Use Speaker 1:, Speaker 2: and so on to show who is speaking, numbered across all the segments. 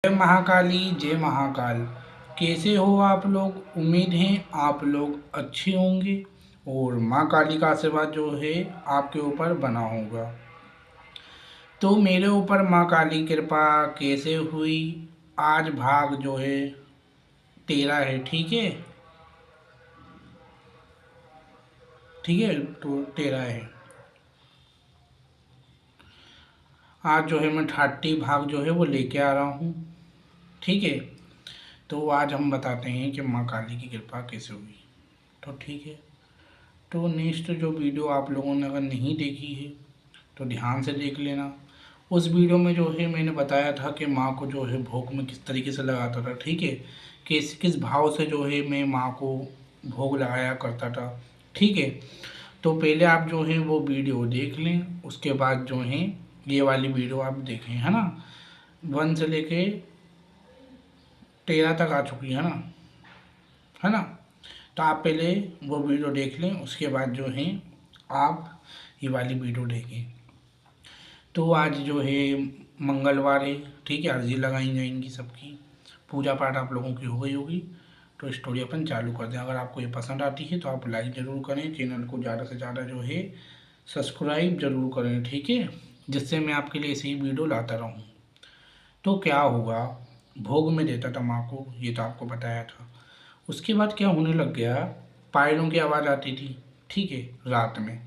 Speaker 1: जय महाकाली जय महाकाल। कैसे हो आप लोग? उम्मीद है आप लोग अच्छे होंगे और माँ काली का आशीर्वाद जो है आपके ऊपर बना होगा। तो मेरे ऊपर माँ काली कृपा कैसे हुई? आज भाग जो है 13 है, ठीक है। ठीक है, तो 13 है। आज जो है मैं 30 भाग जो है वो लेके आ रहा हूँ, ठीक है। तो आज हम बताते हैं कि माँ काली की कृपा कैसे हुई। तो ठीक है, तो नेक्स्ट जो वीडियो आप लोगों ने अगर नहीं देखी है तो ध्यान से देख लेना। उस वीडियो में जो है मैंने बताया था कि माँ को जो है भोग में किस तरीके से लगाता था, ठीक है। किस किस भाव से जो है मैं माँ को भोग लगाया करता था, ठीक है। तो पहले आप जो है वो वीडियो देख लें, उसके बाद जो है ये वाली वीडियो आप देखें, है ना। 1 से लेके 13 तक आ चुकी है ना। तो आप पहले वो वीडियो देख लें, उसके बाद जो है आप ये वाली वीडियो देखें। तो आज जो है मंगलवार है, ठीक है। अर्जी लगाई जाएंगी सबकी, पूजा पाठ आप लोगों की हो गई होगी। तो स्टोरी अपन चालू कर दें। अगर आपको ये पसंद आती है तो आप लाइक ज़रूर करें, चैनल को ज़्यादा से ज़्यादा जो है सब्सक्राइब ज़रूर करें, ठीक है, जिससे मैं आपके लिए ऐसी ही वीडियो लाता रहूँ। तो क्या होगा, भोग में देता था माँ को, ये तो आपको बताया था। उसके बाद क्या होने लग गया, पायलों की आवाज़ आती थी, ठीक है, रात में।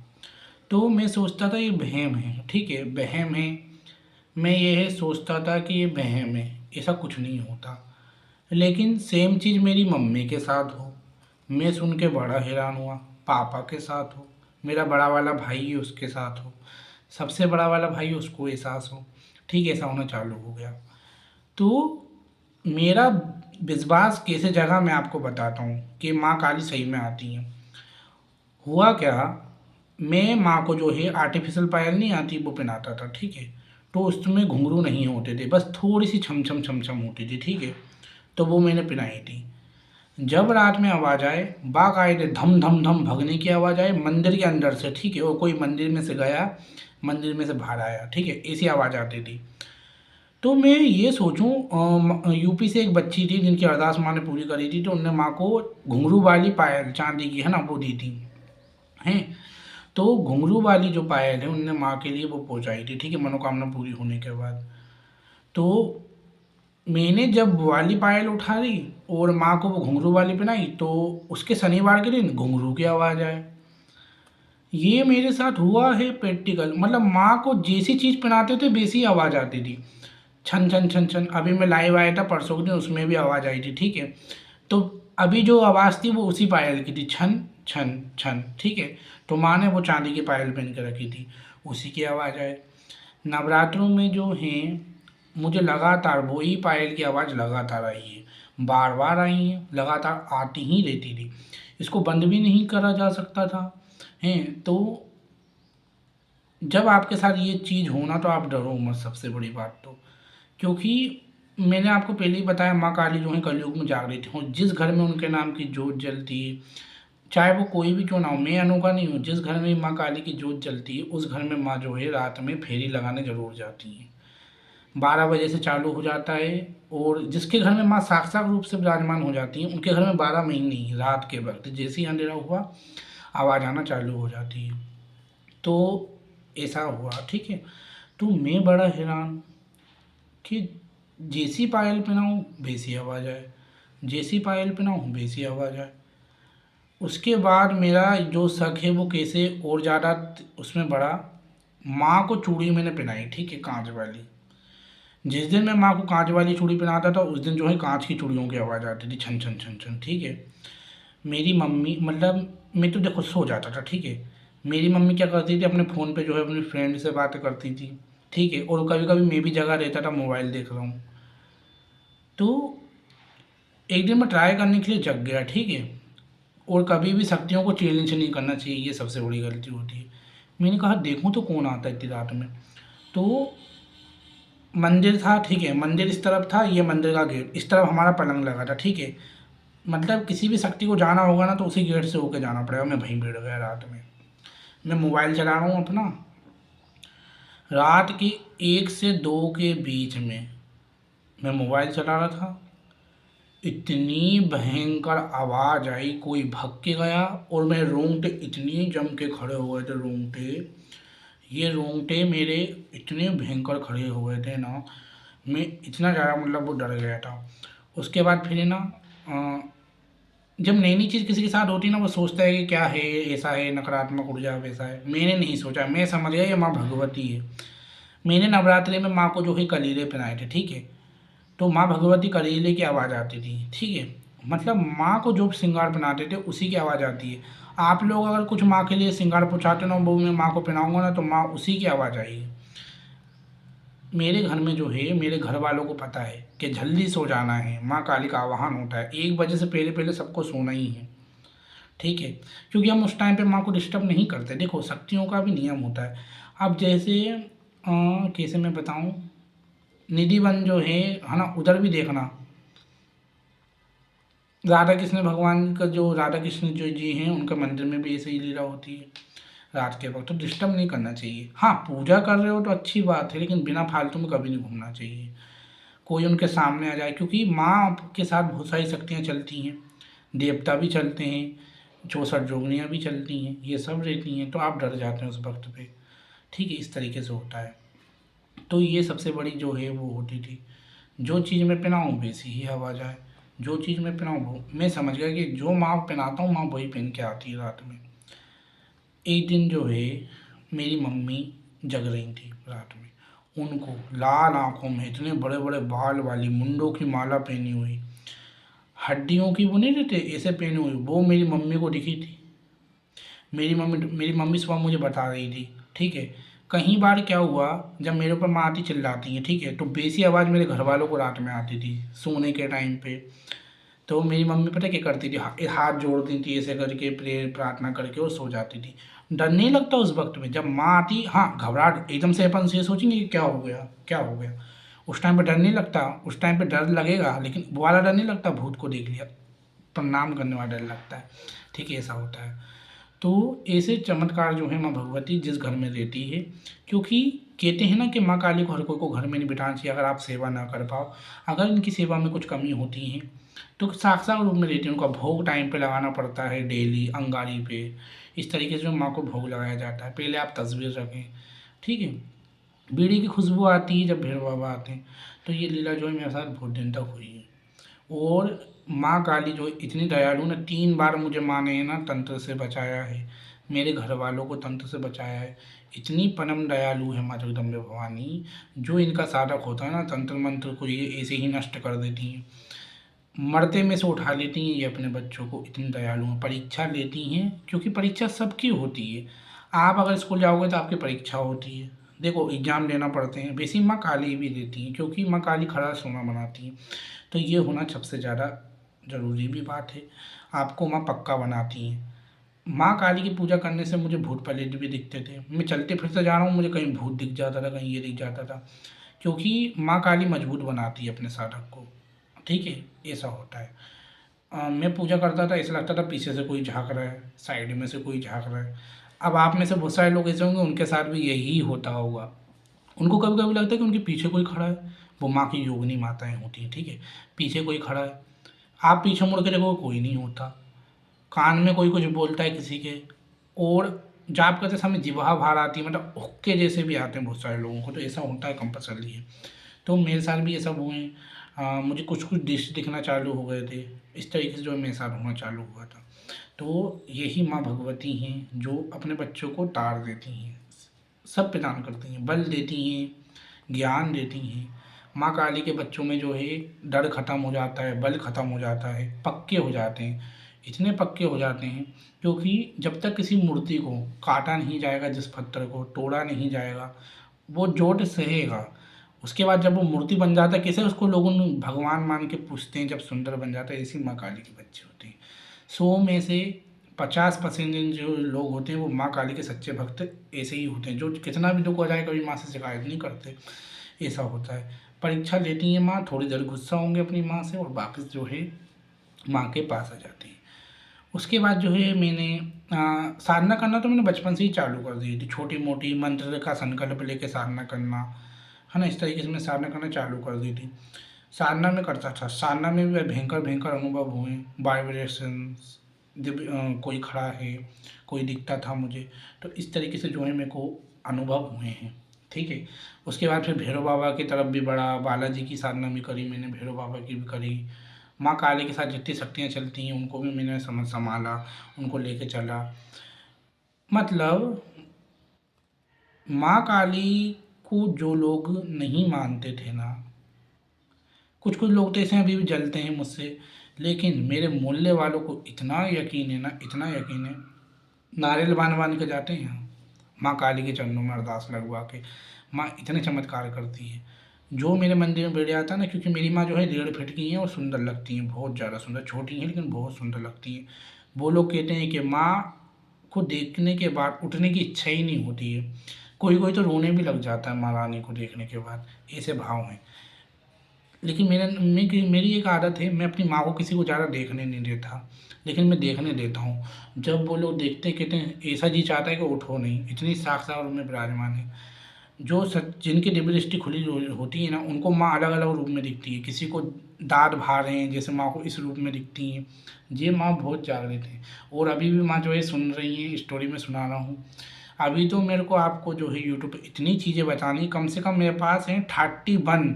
Speaker 1: तो मैं सोचता था ये वहम है, ठीक है, वहम है। मैं ये सोचता था कि ये वहम है, ऐसा कुछ नहीं होता। लेकिन सेम चीज़ मेरी मम्मी के साथ हो, मैं सुन के बड़ा हैरान हुआ। पापा के साथ हो, मेरा बड़ा वाला भाई है उसके साथ हो, सबसे बड़ा वाला भाई उसको एहसास हो, ठीक है, ऐसा होना चालू हो गया। तो मेरा विश्वास कैसे जगह मैं आपको बताता हूँ कि माँ काली सही में आती हैं। हुआ क्या, मैं माँ को जो है आर्टिफिशियल पायल नहीं आती वो पहनाता था, ठीक है। तो उसमें घुंघरू नहीं होते थे, बस थोड़ी सी छम छम छम छम होती थी, ठीक है। तो वो मैंने पहनाई थी। जब रात में आवाज़ आए, बाघ आए थे, धम धम धम भगने की आवाज़ आए मंदिर के अंदर से, ठीक है। और कोई मंदिर में से गया, मंदिर में से बाहर आया, ठीक है, ऐसी आवाज़ आती थी। तो मैं ये सोचूं, यूपी से एक बच्ची थी जिनकी अरदास माँ ने पूरी करी थी, तो उनने माँ को घुंघरू वाली पायल चांदी की, है ना, वो दी थी, हैं। तो घुंघरू वाली जो पायल है उनने माँ के लिए वो पहुँचाई थी, ठीक है, मनोकामना पूरी होने के बाद। तो मैंने जब वो वाली पायल उठा ली और माँ को वो घुंघरू वाली पहनाई, तो उसके शनिवार के दिन घुंघरू की आवाज़ आए। ये मेरे साथ हुआ है प्रैक्टिकल, मतलब माँ को जैसी चीज़ पहनाते थे वैसी आवाज़ आती थी, छन छन छन छन। अभी मैं लाइव आया था परसों के दिन, उसमें भी आवाज़ आई थी, ठीक है। तो अभी जो आवाज़ थी वो उसी पायल की थी, छन छन छन, ठीक है। तो माँ ने वो चांदी की पायल पहन के रखी थी, उसी की आवाज़ आए। नवरात्रों में जो है मुझे लगातार वही पायल की आवाज़ लगातार आई है, बार बार आई है, लगातार आती ही रहती थी। इसको बंद भी नहीं करा जा सकता था, हैं। तो जब आपके साथ ये चीज़ होना तो आप डरो मत, सबसे बड़ी बात तो। क्योंकि मैंने आपको पहले ही बताया माँ काली जो है कलयुग में जागृत हूँ। जिस घर में उनके नाम की जोत जलती है, चाहे वो कोई भी क्यों ना हो, मैं अनोखा नहीं हूँ, जिस घर में माँ काली की जोत जलती है उस घर में माँ जो है रात में फेरी लगाने ज़रूर जाती हैं। 12 बजे से चालू हो जाता है। और जिसके घर में माँ साक्षात रूप से विराजमान हो जाती हैं उनके घर में 12 महीने ही रात के वक्त जैसे ही अंधेरा हुआ आवाज़ आना चालू हो जाती है। तो ऐसा हुआ, ठीक है। तो मैं बड़ा हैरान कि जैसी पायल पहनाऊँ वैसी आवाज़ आए, जैसी पायल पहनाऊँ वैसी आवाज़ आए। उसके बाद मेरा जो शक है वो कैसे और ज़्यादा उसमें बढ़ा। माँ को चूड़ी मैंने पहनाई, ठीक है, कांच वाली। जिस दिन मैं माँ को कांच वाली चूड़ी पहनाता था उस दिन जो है कांच की चूड़ियों की आवाज़ आती थी, छन छन छन छन, ठीक है। मेरी मम्मी, मतलब मैं तो देखो सो जाता था, ठीक है। मेरी मम्मी क्या करती थी, अपने फ़ोन पे जो है अपनी फ्रेंड से बातें करती थी, ठीक है। और कभी कभी मैं भी जगह रहता था, मोबाइल देख रहा हूँ। तो एक दिन मैं ट्राई करने के लिए जग गया, ठीक है। और कभी भी शक्तियों को चैलेंज नहीं करना चाहिए, ये सबसे बड़ी गलती होती है। मैंने कहा देखूँ तो कौन आता है इतनी रात में। तो मंदिर था, ठीक है, मंदिर इस तरफ था, ये मंदिर का गेट, इस तरफ हमारा पलंग लगा था, ठीक है। मतलब किसी भी शक्ति को जाना होगा ना तो उसी गेट से होके जाना पड़ेगा। मैं वहीं बैठ गया रात में, मैं मोबाइल चला रहा हूँ अपना। रात के 1 से 2 के बीच में मैं मोबाइल चला रहा था, इतनी भयंकर आवाज़ आई, कोई भग के गया और मैं रोंगटे इतनी जम के खड़े हो गए थे, रोंगटे, ये रोंगटे मेरे इतने भयंकर खड़े हो गए थे ना, मैं इतना ज़्यादा मतलब वो डर गया था। उसके बाद फिर है ना, जब नई नई चीज़ किसी के साथ होती है ना, वो सोचता है कि क्या है, ऐसा है, नकारात्मक ऊर्जा वैसा है। मैंने नहीं सोचा, मैं समझ गया ये माँ भगवती है। मैंने नवरात्रि में माँ को जो है कलीरे पहनाए थे, ठीक है। तो माँ भगवती कलीले की आवाज़ आती थी, ठीक है। मतलब माँ को जो श्रृंगार पहनाते थे उसी की आवाज़ आती है। आप लोग अगर कुछ माँ के लिए श्रृंगार पूछाते ना, वो मैं माँ को पहनाऊंगा ना, तो माँ उसी की आवाज़ आएगी। मेरे घर में जो है, मेरे घर वालों को पता है कि जल्दी सो जाना है, माँ काली का आवाहन होता है, 1 बजे से पहले पहले सबको सोना ही है, ठीक है। क्योंकि हम उस टाइम पे माँ को डिस्टर्ब नहीं करते। देखो, शक्तियों का भी नियम होता है। अब जैसे कैसे मैं बताऊँ, निधि वन जो है ना, उधर भी देखना, राधा कृष्ण भगवान का जो राधा कृष्ण जो जी हैं, उनके मंदिर में भी ऐसे ही लीला होती है रात के वक्त। तो डिस्टर्ब नहीं करना चाहिए। हाँ, पूजा कर रहे हो तो अच्छी बात है, लेकिन बिना फालतू में कभी नहीं घूमना चाहिए। कोई उनके सामने आ जाए, क्योंकि माँ के साथ बहुत सारी शक्तियाँ चलती हैं, देवता भी चलते हैं, 64 जोगनियाँ भी चलती हैं, ये सब रहती हैं, तो आप डर जाते हैं उस वक्त पे, ठीक है। इस तरीके से होता है। तो ये सबसे बड़ी जो है वो होती थी, जो चीज़ मैं पहनाऊँ वैसी ही आवाज़ आए, जो चीज़ मैं पहनाऊँ वो, मैं समझ गया कि जो माँ पहनाता हूँ माँ वही पहन के आती है रात में। एक दिन जो है मेरी मम्मी जग रही थी रात में, उनको लाल आंखों में इतने बड़े बड़े बाल वाली मुंडों की माला पहनी हुई, हड्डियों की वो नहीं रहते ऐसे पहनी हुई, वो मेरी मम्मी को दिखी थी। मेरी मम्मी सुबह मुझे बता रही थी, ठीक है। कहीं बार क्या हुआ, जब मेरे ऊपर माँ आती चिल्लाती है, ठीक है, तो बेसी आवाज़ मेरे घर वालों को रात में आती थी सोने के टाइम पे। तो मेरी मम्मी पता क्या करती थी, हाथ जोड़ती थी ऐसे करके, प्रेयर प्रार्थना करके और सो जाती थी। डर नहीं लगता उस वक्त में, जब माँ आती, हाँ घबराहट एकदम से, अपन से सोचेंगे कि क्या हो गया, क्या हो गया। उस टाइम पे डर नहीं लगता, उस टाइम पे डर लगेगा, लेकिन वो वाला डर नहीं लगता भूत को देख लिया, प्रणाम करने वाला डर लगता है, ठीक है, ऐसा होता है। तो ऐसे चमत्कार जो है माँ भगवती जिस घर में रहती है, क्योंकि कहते हैं ना कि माँ काली को हर कोई को घर में नहीं बिठाना चाहिए अगर आप सेवा ना कर पाओ। अगर इनकी सेवा में कुछ कमी होती है तो साक्षात रूप में रहती है, उनका भोग टाइम पे लगाना पड़ता है, डेली अंगारी पे। इस तरीके से माँ को भोग लगाया जाता है। पहले आप तस्वीर रखें, ठीक है। बीड़ी की खुशबू आती है जब भैरव बाबा आते हैं। तो ये लीला जो है मेरे साथ बहुत दिन तक हुई है। और माँ काली जो इतनी दयालु ना, 3 बार मुझे माँ ने ना तंत्र से बचाया है, मेरे घर वालों को तंत्र से बचाया है। इतनी परम दयालु है माँ जगदम्बे भवानी, जो इनका साधक होता है ना, तंत्र मंत्र को ये ऐसे ही नष्ट कर देती हैं, मरते में से उठा लेती हैं ये अपने बच्चों को। इतनी दयालु हैं, परीक्षा लेती हैं, क्योंकि परीक्षा सबकी होती है। आप अगर स्कूल जाओगे तो आपकी परीक्षा होती है, देखो एग्ज़ाम देना पड़ते हैं, वैसे ही माँ काली भी देती हैं, क्योंकि माँ काली खरा सोना बनाती हैं। तो ये होना सबसे ज़्यादा ज़रूरी भी बात है, आपको माँ पक्का बनाती हैं। माँ काली की पूजा करने से मुझे भूत प्रेत भी दिखते थे, मैं चलते फिरते जा रहा हूँ, मुझे कहीं भूत दिख जाता था, कहीं ये दिख जाता था, क्योंकि माँ काली मजबूत बनाती है अपने साधक को, ठीक है, ऐसा होता है। मैं पूजा करता था, ऐसा लगता था पीछे से कोई झाँक रहा है, साइड में से कोई झाँक रहा है। अब आप में से बहुत सारे लोग ऐसे होंगे, उनके साथ भी यही होता होगा, उनको कभी कभी लगता है कि उनके पीछे कोई खड़ा है। वो माँ की योगिनी माताएं होती हैं, ठीक है, पीछे कोई खड़ा है, आप पीछे मुड़ के देखो कोई नहीं होता, कान में कोई कुछ बोलता है किसी के, और जाप करते समय जिह्वा बाहर आती है, मतलब हुक्के जैसे भी आते हैं बहुत सारे लोगों को, तो ऐसा होता है कंपल्सरी है। तो मेरे साथ भी ये सब हुए हैं। मुझे कुछ कुछ दृश्य दिखना चालू हो गए थे, इस तरीके से जो मेरे साथ होना चालू हुआ था। तो यही माँ भगवती हैं जो अपने बच्चों को तार देती हैं, सब प्रदान करती हैं, बल देती हैं, ज्ञान देती हैं। माँ काली के बच्चों में जो है डर खत्म हो जाता है, बल खत्म हो जाता है, पक्के हो जाते हैं, इतने पक्के हो जाते हैं, क्योंकि जब तक किसी मूर्ति को काटा नहीं जाएगा, जिस पत्थर को तोड़ा नहीं जाएगा, वो चोट सहेगा। उसके बाद जब वो मूर्ति बन जाता है, कैसे उसको लोगों भगवान मान के पूजते हैं, जब सुंदर बन जाता है, ऐसी माँ काली के बच्चे होते हैं। 100 में से 50% जो लोग होते हैं वो माँ काली के सच्चे भक्त ऐसे ही होते हैं, जो कितना भी दुख हो जाए कभी माँ से शिकायत नहीं करते, ऐसा होता है। परीक्षा लेती है माँ, थोड़ी देर गुस्सा होंगे अपनी माँ से और वापस जो है माँ के पास आ जाती है। उसके बाद जो है मैंने साधना करना तो मैंने बचपन से ही चालू कर दी थी, छोटी मोटी मंत्र का संकल्प लेके साधना करना, है ना, इस तरीके से मैं साधना करना चालू कर दी थी। साधना में करता था, साधना में भी भयंकर भयंकर अनुभव हुए, वाइब्रेशंस, कोई खड़ा है, कोई दिखता था मुझे, तो इस तरीके से जो है मेरे को अनुभव हुए हैं। ठीक है। उसके बाद फिर भैरव बाबा की तरफ भी बढ़ा, बालाजी की साधना भी करी मैंने, भैरव बाबा की भी करी, माँ काली के साथ जितनी शक्तियाँ चलती हैं उनको भी मैंने संभाला, उनको लेके चला। मतलब माँ काली को जो लोग नहीं मानते थे ना, कुछ कुछ लोग तो ऐसे अभी भी जलते हैं मुझसे, लेकिन मेरे मोहल्ले वालों को इतना यकीन है ना, इतना यकीन है, नारियल बांध बांध के जाते हैं माँ काली के चरणों में अरदास लगवा के। माँ इतने चमत्कार करती है। जो मेरे मंदिर में बैठ जाता है ना, क्योंकि मेरी माँ जो है 1.5 फीट की है और सुंदर लगती हैं, बहुत ज़्यादा सुंदर, छोटी हैं लेकिन बहुत सुंदर लगती हैं। वो लोग कहते हैं कि माँ को देखने के बाद उठने की इच्छा ही नहीं होती है। कोई कोई तो रोने भी लग जाता है माँ रानी को देखने के बाद, ऐसे भाव हैं। लेकिन मेरी एक आदत है, मैं अपनी माँ को किसी को ज़्यादा देखने नहीं देता, लेकिन मैं देखने देता हूँ। जब वो लोग देखते कहते हैं ऐसा जी चाहता है कि उठो नहीं, इतनी साक्षात रूप में विराजमान है। जो सच जिनकी दिव्य दृष्टि खुली होती है ना, उनको माँ अलग अलग रूप में दिखती है। किसी को दाँत बाहर हैं, जैसे माँ को इस रूप में दिखती हैं। ये माँ बहुत जागृत है, और अभी भी माँ जो है सुन रही है, स्टोरी में सुना रहा हूँ। अभी तो मेरे को आपको जो है यूट्यूब पे इतनी चीज़ें बतानी, कम से कम मेरे पास हैं 31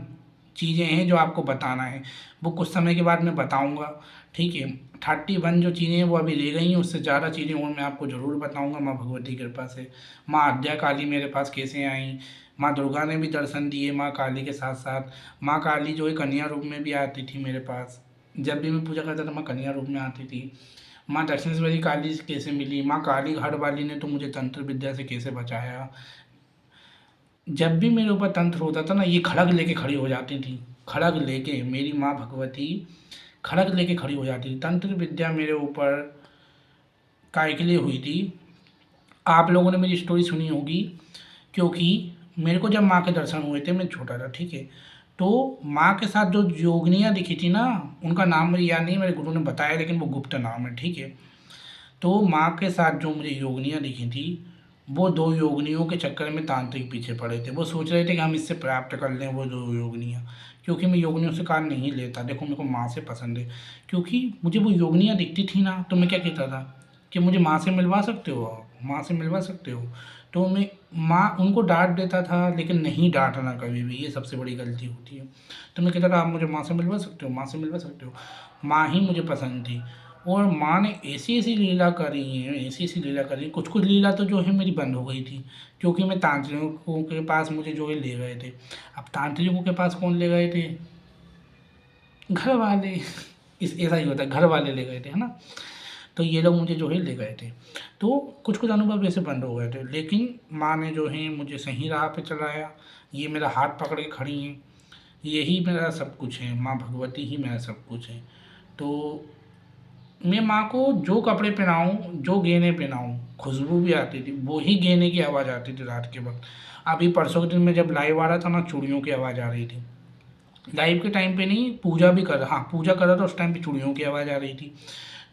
Speaker 1: चीज़ें हैं जो आपको बताना है। वो कुछ समय के बाद मैं बताऊँगा। ठीक है। 31 जो चीज़ें हैं वो अभी रह गई हैं, उससे ज़्यादा चीज़ें और मैं आपको ज़रूर बताऊँगा माँ भगवती की कृपा से। माँ आद्या काली मेरे पास कैसे आईं, माँ दुर्गा ने भी दर्शन दिए माँ काली के साथ साथ। माँ काली जो है कन्या रूप में भी आती थी मेरे पास, जब भी मैं पूजा करता था माँ कन्या रूप में आती थी। माँ दक्षिणेश्वरी काली से कैसे मिली, माँ काली घाट वाली ने तो मुझे तंत्र विद्या से कैसे बचाया। जब भी मेरे ऊपर तंत्र होता था ना, ये खड़ग लेके खड़ी हो जाती थी, खड़ग लेके मेरी माँ भगवती खड़ग लेके खड़ी हो जाती थी। तंत्र विद्या मेरे ऊपर काय के लिए हुई थी, आप लोगों ने मेरी स्टोरी सुनी होगी, क्योंकि मेरे को जब माँ के दर्शन हुए थे, मैं छोटा था, ठीक है, तो माँ के साथ जो योगिनियाँ दिखी थी ना, उनका नाम मुझे याद नहीं, मेरे गुरु ने बताया, लेकिन वो गुप्त नाम है, ठीक है। तो माँ के साथ जो मुझे योगिनियाँ दिखी थी, वो 2 योगिनियों के चक्कर में तांत्रिक पीछे पड़े थे। वो सोच रहे थे कि हम इससे प्राप्त कर लें वो 2 योगिनियाँ, क्योंकि मैं योगिनियों से काम नहीं लेता। देखो मेरे को माँ से पसंद है, क्योंकि मुझे वो योगिनियाँ दिखती थी ना, तो मैं क्या कहता था कि मुझे माँ से मिलवा सकते हो आप, माँ से मिलवा सकते हो। तो मैं माँ उनको डाँट देता था, लेकिन नहीं डाँटना कभी भी, ये सबसे बड़ी गलती होती है। तो मैं कहता था आप मुझे माँ से मिलवा सकते हो, माँ से मिलवा सकते हो। माँ ही मुझे पसंद थी, और माँ ने ऐसी ऐसी लीला करी हैं, ऐसी ऐसी लीला करी, कुछ कुछ लीला तो जो है मेरी बंद हो गई थी, क्योंकि मैं तांत्रिकों के पास मुझे जो है ले गए थे। अब तांत्रिकों के पास कौन ले गए थे, घर वाले। इस ऐसा ही होता है, घर वाले ले गए थे, है ना। तो ये लोग मुझे जो है ले गए थे, तो कुछ कुछ अनुभव ऐसे बंद हो गए थे, लेकिन माँ ने जो है मुझे सही राह पे चलाया। ये मेरा हाथ पकड़ के खड़ी हैं, यही मेरा सब कुछ है, माँ भगवती ही मेरा सब कुछ है। तो मैं माँ को जो कपड़े पहनाऊँ, जो गहने पहनाऊँ, खुशबू भी आती थी, वो ही गहने की आवाज़ आती थी रात के वक्त। अभी परसों के दिन में जब लाइव आ रहा था ना, चूड़ियों की आवाज़ आ रही थी। लाइव के टाइम पे नहीं, पूजा भी कर रहा, हाँ पूजा कर रहा था, उस टाइम पे चूड़ियों की आवाज़ आ रही थी।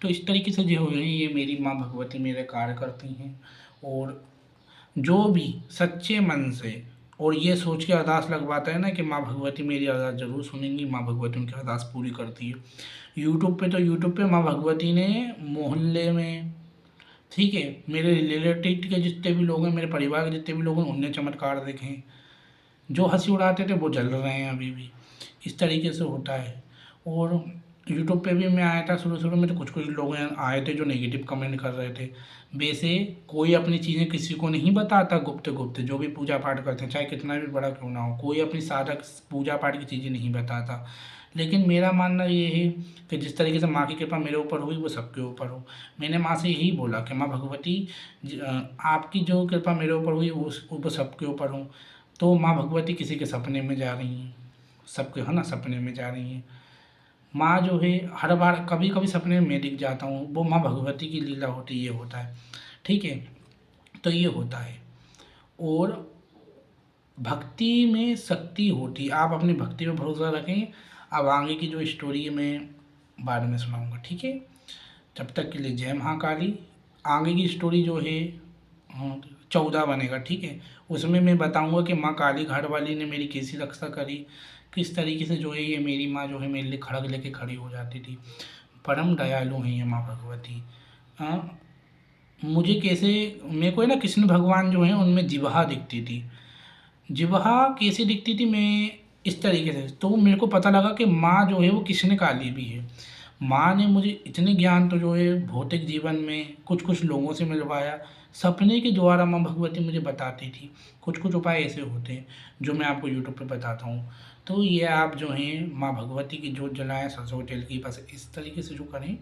Speaker 1: तो इस तरीके से जो है ये मेरी माँ भगवती मेरे कार्य करती हैं, और जो भी सच्चे मन से और ये सोच के अरदास लगवाता है ना कि माँ भगवती मेरी अरदास ज़रूर सुनेंगी, माँ भगवती उनकी अरदास पूरी करती है। यूट्यूब पे माँ भगवती ने मोहल्ले में, ठीक है, मेरे रिलेटिव के जितने भी लोग हैं, मेरे परिवार के जितने भी लोग हैं, उनने चमत्कार देखे हैं। जो हंसी उड़ाते थे वो जल रहे हैं अभी भी। इस तरीके से होता है। और यूट्यूब पे भी मैं आया था शुरू शुरू में, तो कुछ कुछ लोग आए थे जो नेगेटिव कमेंट कर रहे थे। वैसे कोई अपनी चीज़ें किसी को नहीं बताता गुप्त गुप्त, जो भी पूजा पाठ करते हैं चाहे कितना भी बड़ा क्यों ना हो, कोई अपनी साधक पूजा पाठ की चीज़ें नहीं बताता। लेकिन मेरा मानना ये है कि जिस तरीके से माँ की कृपा मेरे ऊपर हुई वो सबके ऊपर हो। मैंने माँ से यही बोला कि माँ भगवती, आपकी जो कृपा मेरे ऊपर हुई वो सबके ऊपर हो। तो माँ भगवती किसी के सपने में जा रही हैं, सबके, है ना, सपने में जा रही हैं। माँ जो है हर बार कभी कभी सपने में मैं दिख जाता हूँ, वो माँ भगवती की लीला होती है, ये होता है, ठीक है। तो ये होता है। और भक्ति में शक्ति होती है, आप अपनी भक्ति पे भरोसा रखें। अब आगे की जो स्टोरी है मैं बाद में सुनाऊंगा, ठीक है। तब तक के लिए जय महाकाली। आगे की स्टोरी जो है 14 बनेगा, ठीक है। उसमें मैं बताऊंगा कि माँ काली घाट वाली ने मेरी कैसी रक्षा करी, किस तरीके से जो है ये मेरी माँ जो है मेरे लिए खड़ग लेके खड़ी हो जाती थी। परम दयालु हैं ये माँ भगवती। मुझे कैसे, मेरे को है ना कृष्ण भगवान जो हैं उनमें जिह्वा दिखती थी। जिह्वा कैसे दिखती थी, मैं इस तरीके से, तो मेरे को पता लगा कि माँ जो है वो कृष्ण काली भी है। माँ ने मुझे इतने ज्ञान तो जो है भौतिक जीवन में कुछ कुछ लोगों से मिलवाया, सपने के द्वारा माँ भगवती मुझे बताती थी। कुछ कुछ उपाय ऐसे होते हैं जो मैं आपको यूट्यूब पे बताता हूँ। तो ये आप जो हैं माँ भगवती की जोत जलाएं सरसों तेल की, बस इस तरीके से जो करें।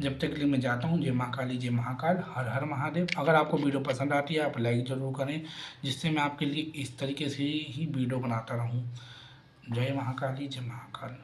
Speaker 1: जब तक के लिए मैं जाता हूँ। जय माँ काली, जय महाकाल, हर हर महादेव। अगर आपको वीडियो पसंद आती है आप लाइक ज़रूर करें, जिससे मैं आपके लिए इस तरीके से ही वीडियो बनाता रहूँ। जय महाकाली, जय महाकाल।